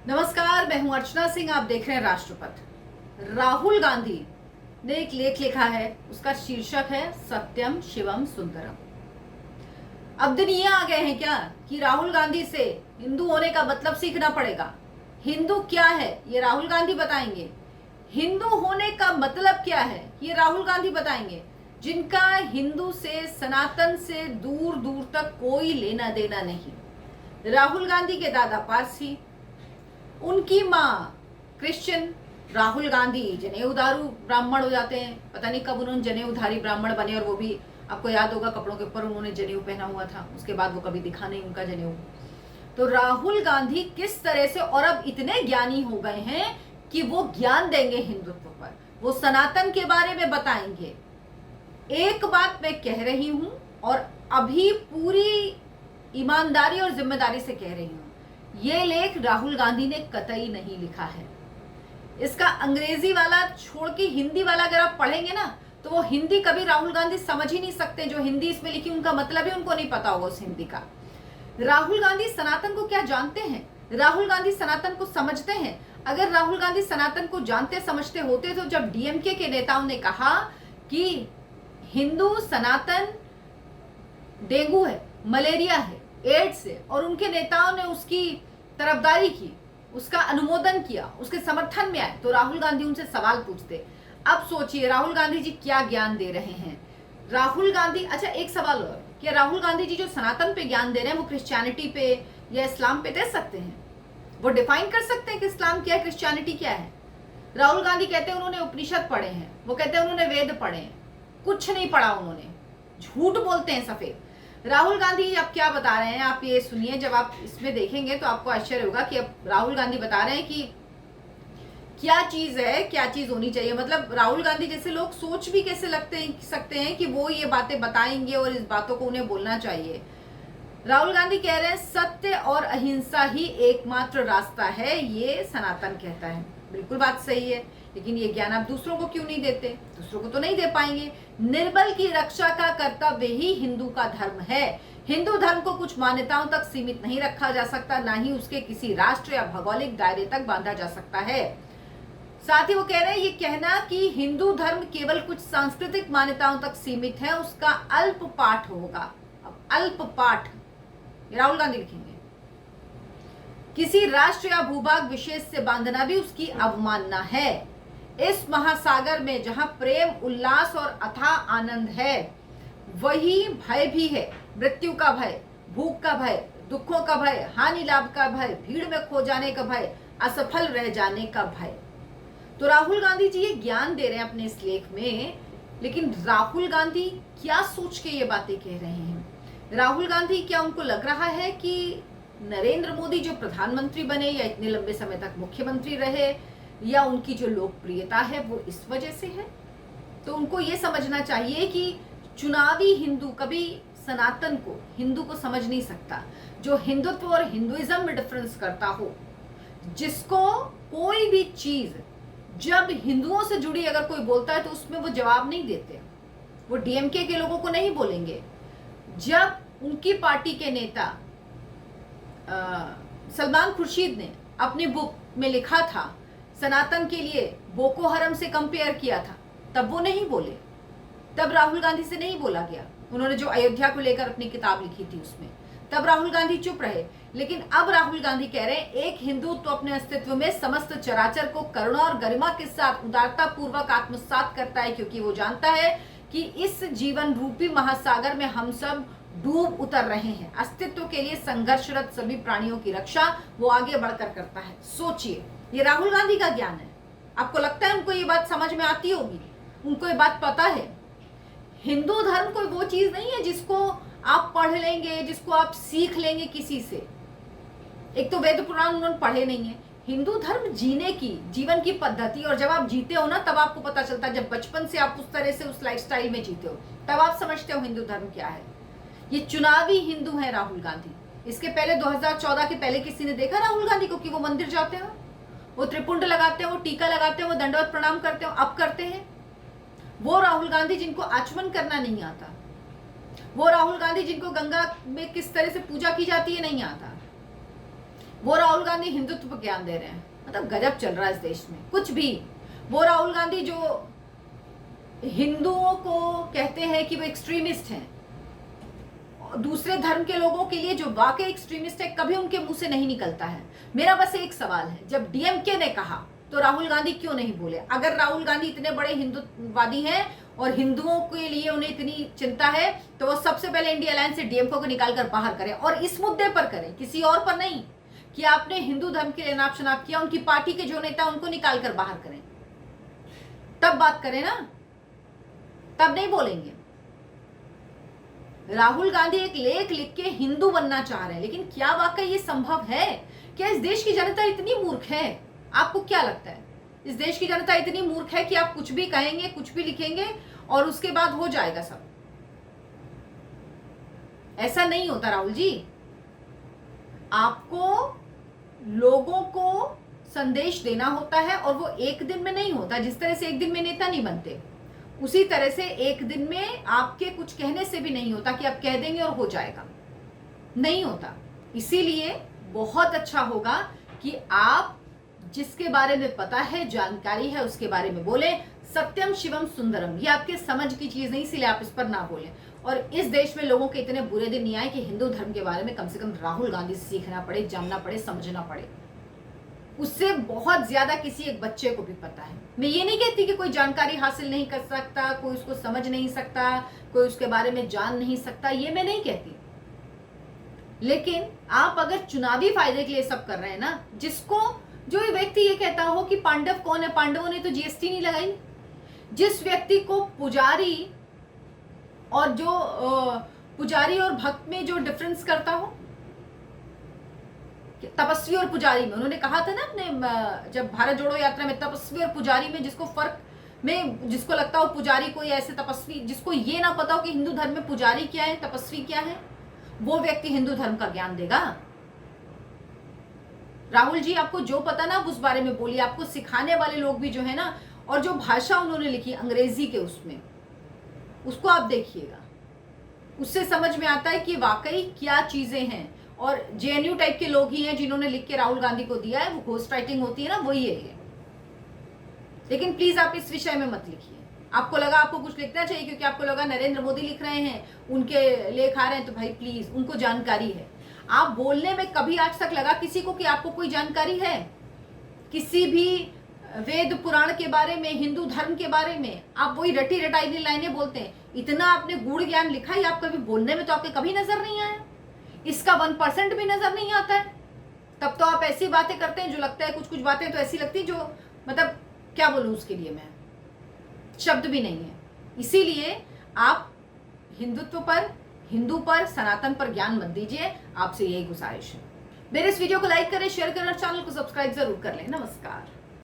नमस्कार, मैं हूं अर्चना सिंह। आप देख रहे हैं राष्ट्रपथ। राहुल गांधी ने एक लेख लिखा है, उसका शीर्षक है सत्यम शिवम सुंदरम। अब दिन ये आ गए हैं क्या कि राहुल गांधी से हिंदू होने का मतलब सीखना पड़ेगा। हिंदू क्या है ये राहुल गांधी बताएंगे, हिंदू होने का मतलब क्या है ये राहुल गांधी बताएंगे, जिनका हिंदू से, सनातन से दूर दूर तक कोई लेना देना नहीं। राहुल गांधी के दादा पारसी, उनकी माँ क्रिश्चियन। राहुल गांधी जनेऊधारू ब्राह्मण हो जाते हैं। पता नहीं कब उन्होंने जनेऊधारी ब्राह्मण बने, और वो भी आपको याद होगा कपड़ों के ऊपर उन्होंने जनेऊ पहना हुआ था, उसके बाद वो कभी दिखा नहीं उनका जनेऊ। तो राहुल गांधी किस तरह से, और अब इतने ज्ञानी हो गए हैं कि वो ज्ञान देंगे हिंदुत्व पर, वो सनातन के बारे में बताएंगे। एक बात मैं कह रही हूं और अभी पूरी ईमानदारी और जिम्मेदारी से कह रही हूं, ये लेख राहुल गांधी ने कतई नहीं लिखा है। इसका अंग्रेजी वाला छोड़ के हिंदी वाला अगर आप पढ़ेंगे ना, तो वो हिंदी कभी राहुल गांधी समझ ही नहीं सकते। जो हिंदी इसमें लिखी उनका मतलब ही उनको नहीं पता होगा उस हिंदी का। राहुल गांधी सनातन को क्या जानते हैं? राहुल गांधी सनातन को समझते हैं? अगर राहुल गांधी सनातन को जानते समझते होते तो जब डीएमके के नेताओं ने कहा कि हिंदू सनातन डेंगू है, मलेरिया है, एड्स है, और उनके नेताओं ने उसकी तरफदारी की, उसका अनुमोदन किया, उसके समर्थन में आए, तो राहुल गांधी उनसे सवाल पूछते। अब सोचिए राहुल गांधी जी क्या ज्ञान दे रहे हैं। राहुल गांधी, अच्छा एक सवाल और, कि राहुल गांधी जी जो सनातन पे ज्ञान दे रहे हैं वो क्रिश्चियनिटी पे या इस्लाम पे दे सकते हैं? वो डिफाइन कर सकते हैं कि इस्लाम क्या है, क्रिश्चियनिटी क्या है? राहुल गांधी कहते हैं उन्होंने उपनिषद पढ़े हैं, वो कहते हैं उन्होंने वेद पढ़े हैं। कुछ नहीं पढ़ा उन्होंने, झूठ बोलते हैं सफेद। राहुल गांधी अब क्या बता रहे हैं, आप ये सुनिए। जब आप इसमें देखेंगे तो आपको आश्चर्य होगा कि अब राहुल गांधी बता रहे हैं कि क्या चीज है, क्या चीज होनी चाहिए। मतलब राहुल गांधी जैसे लोग सोच भी कैसे सकते हैं कि वो ये बातें बताएंगे और इस बातों को उन्हें बोलना चाहिए। राहुल गांधी कह रहे हैं सत्य और अहिंसा ही एकमात्र रास्ता है, ये सनातन कहता है। बिल्कुल बात सही है, लेकिन ये ज्ञान आप दूसरों को क्यों नहीं देते? दूसरों को तो नहीं दे पाएंगे। निर्बल की रक्षा का कर्तव्य ही हिंदू का धर्म है। हिंदू धर्म को कुछ मान्यताओं तक सीमित नहीं रखा जा सकता, ना ही उसके किसी राष्ट्र या भौगोलिक दायरे तक बांधा जा सकता है। साथ ही वो कह रहे हैं ये कहना कि हिंदू धर्म केवल कुछ सांस्कृतिक मान्यताओं तक सीमित है, उसका अल्प पाठ होगा। अब अल्प पाठ राहुल गांधी लिखेंगे। किसी राष्ट्र या भूभाग विशेष से बांधना भी उसकी अवमानना है। इस महासागर में जहां प्रेम, उल्लास और अथाह आनंद है, वही भय भी है। मृत्यु का भय, भूख का भय, दुखों का भय, हानि लाभ का भय, भीड़ में खो जाने का भय, असफल रह जाने का भय। तो राहुल गांधी जी ये ज्ञान दे रहे हैं अपने इस लेख में, लेकिन राहुल गांधी क्या सोच के ये बातें कह रहे हैं? राहुल गांधी, क्या उनको लग रहा है कि नरेंद्र मोदी जो प्रधानमंत्री बने या इतने लंबे समय तक मुख्यमंत्री रहे, या उनकी जो लोकप्रियता है वो इस वजह से है? तो उनको ये समझना चाहिए कि चुनावी हिंदू कभी सनातन को, हिंदू को समझ नहीं सकता। जो हिंदुत्व और हिंदुइज्म में डिफरेंस करता हो, जिसको कोई भी चीज जब हिंदुओं से जुड़ी अगर कोई बोलता है तो उसमें वो जवाब नहीं देते। वो डीएमके के लोगों को नहीं बोलेंगे। जब उनकी पार्टी के नेता सलमान खुर्शीद ने अपनी बुक में लिखा था, सनातन के लिए बोको हरम से कंपेयर किया था, तब वो नहीं बोले। तब राहुल गांधी से नहीं बोला गया। उन्होंने जो अयोध्या को लेकर अपनी किताब लिखी थी उसमें, तब राहुल गांधी चुप रहे। लेकिन अब राहुल गांधी कह रहे हैं एक हिंदू तो अपने अस्तित्व में समस्त चराचर को करुणा और गरिमा के साथ उदारता पूर्वक आत्मसात करता है, क्योंकि वो जानता है कि इस जीवन रूपी महासागर में हम सब डूब उतर रहे हैं। अस्तित्व के लिए संघर्षरत सभी प्राणियों की रक्षा वो आगे बढ़कर करता है। सोचिए, ये राहुल गांधी का ज्ञान है। आपको लगता है उनको ये बात समझ में आती होगी? उनको ये बात पता है? हिंदू धर्म कोई वो चीज नहीं है जिसको आप पढ़ लेंगे, जिसको आप सीख लेंगे किसी से। एक तो वेद पुराण उन्होंने पढ़े नहीं है। हिंदू धर्म जीने की, जीवन की पद्धति, और जब आप जीते हो ना तब आपको पता चलता है। जब बचपन से आप उस तरह से उस लाइफस्टाइल में जीते हो तब आप समझते हो हिंदू धर्म क्या है। ये चुनावी हिंदू है राहुल गांधी। इसके पहले 2014 के पहले किसी ने देखा राहुल गांधी को कि वो मंदिर जाते हो, वो त्रिपुंड लगाते हैं, वो टीका लगाते हैं, वो दंडवत प्रणाम करते हो? अब करते हैं। वो राहुल गांधी जिनको आचमन करना नहीं आता, वो राहुल गांधी जिनको गंगा में किस तरह से पूजा की जाती है नहीं आता। वो राहुल गांधी हिंदुत्व पर ज्ञान दे रहे हैं, मतलब गजब चल रहा है इस देश में। कुछ भी, वो राहुल गांधी जो हिंदुओं को कहते हैं कि वो एक्सट्रीमिस्ट हैं, दूसरे धर्म के लोगों के लिए जो वाकई एक्सट्रीमिस्ट है, कभी उनके मुंह से नहीं निकलता है। मेरा बस एक सवाल है, जब डीएमके ने कहा तो राहुल गांधी क्यों नहीं बोले? अगर राहुल गांधी इतने बड़े हिंदुत्ववादी हैं और हिंदुओं के लिए उन्हें इतनी चिंता है, तो वो सबसे पहले इंडिया अलायंस से डीएमके को निकालकर बाहर करें, और इस मुद्दे पर करें, किसी और पर नहीं कि आपने हिंदू धर्म के लिए नाप शनाप किया। उनकी पार्टी के जो नेता उनको निकालकर बाहर करें, तब बात करें ना, तब नहीं बोलेंगे। राहुल गांधी एक लेख लिख के हिंदू बनना चाह रहे हैं, लेकिन क्या वाकई ये संभव है? क्या इस देश की जनता इतनी मूर्ख है? आपको क्या लगता है इस देश की जनता इतनी मूर्ख है कि आप कुछ भी कहेंगे, कुछ भी लिखेंगे और उसके बाद हो जाएगा सब? ऐसा नहीं होता राहुल जी। आपको लोगों को संदेश देना होता है, और वो एक दिन में नहीं होता। जिस तरह से एक दिन में नेता नहीं बनते, उसी तरह से एक दिन में आपके कुछ कहने से भी नहीं होता कि आप कह देंगे और हो जाएगा, नहीं होता। इसीलिए बहुत अच्छा होगा कि आप जिसके बारे में पता है, जानकारी है, उसके बारे में बोले। सत्यम शिवम सुंदरम, ये आपके समझ की चीज नहीं, इसीलिए आप इस पर ना बोलें। और इस देश में लोगों के इतने बुरे दिन नहीं आए कि हिंदू धर्म के बारे में कम से कम राहुल गांधी से सीखना पड़े, जानना पड़े, समझना पड़े। उससे बहुत ज्यादा किसी एक बच्चे को भी पता है। मैं ये नहीं कहती कि कोई जानकारी हासिल नहीं कर सकता, कोई उसको समझ नहीं सकता, कोई उसके बारे में जान नहीं सकता, ये मैं नहीं कहती। लेकिन आप अगर चुनावी फायदे के लिए सब कर रहे हैं ना, जिसको जो व्यक्ति ये कहता हो कि पांडव कौन है, पांडवों ने तो जीएसटी नहीं लगाई, जिस व्यक्ति को पुजारी और जो पुजारी और भक्त में जो डिफरेंस करता हो, तपस्वी और पुजारी में, उन्होंने कहा था ना अपने जब भारत जोड़ो यात्रा में, तपस्वी और पुजारी में जिसको फर्क में, जिसको लगता हो पुजारी कोई ऐसे तपस्वी, जिसको ये ना पता हो कि हिंदू धर्म में पुजारी क्या है, तपस्वी क्या है, वो व्यक्ति हिंदू धर्म का ज्ञान देगा। राहुल जी, आपको जो पता ना उस बारे में बोलिए। आपको सिखाने वाले लोग भी जो है ना, और जो भाषा उन्होंने लिखी अंग्रेजी के, उसमें उसको आप देखिएगा, उससे समझ में आता है कि वाकई क्या चीजें हैं। और जेएनयू टाइप के लोग ही हैं जिन्होंने लिख के राहुल गांधी को दिया है, वो घोस्ट राइटिंग होती है ना, वही है ये। लेकिन प्लीज आप इस विषय में मत लिखिए। आपको लगा आपको कुछ लिखना चाहिए क्योंकि आपको लगा नरेंद्र मोदी लिख रहे हैं, उनके लेख आ रहे हैं, तो भाई प्लीज, उनको जानकारी है। आप बोलने में कभी आज तक लगा किसी को कि आपको कोई जानकारी है? किसी भी वेद पुराण के बारे में, हिंदू धर्म के बारे में आप वही रटी रटाई लाइनें बोलते हैं। इतना आपने गूढ़ ज्ञान लिखा ही, आप कभी बोलने में तो आपके कभी नजर नहीं आया, इसका 1% भी नजर नहीं आता है। तब तो आप ऐसी बातें करते हैं जो लगता है, कुछ कुछ बातें तो ऐसी लगती जो, मतलब क्या बोलूं उसके लिए, मैं शब्द भी नहीं है। इसीलिए आप हिंदुत्व पर, हिंदू पर, सनातन पर ज्ञान मत दीजिए, आपसे यही गुजारिश है। मेरे इस वीडियो को लाइक करें, शेयर करें और चैनल को सब्सक्राइब जरूर कर लें। नमस्कार।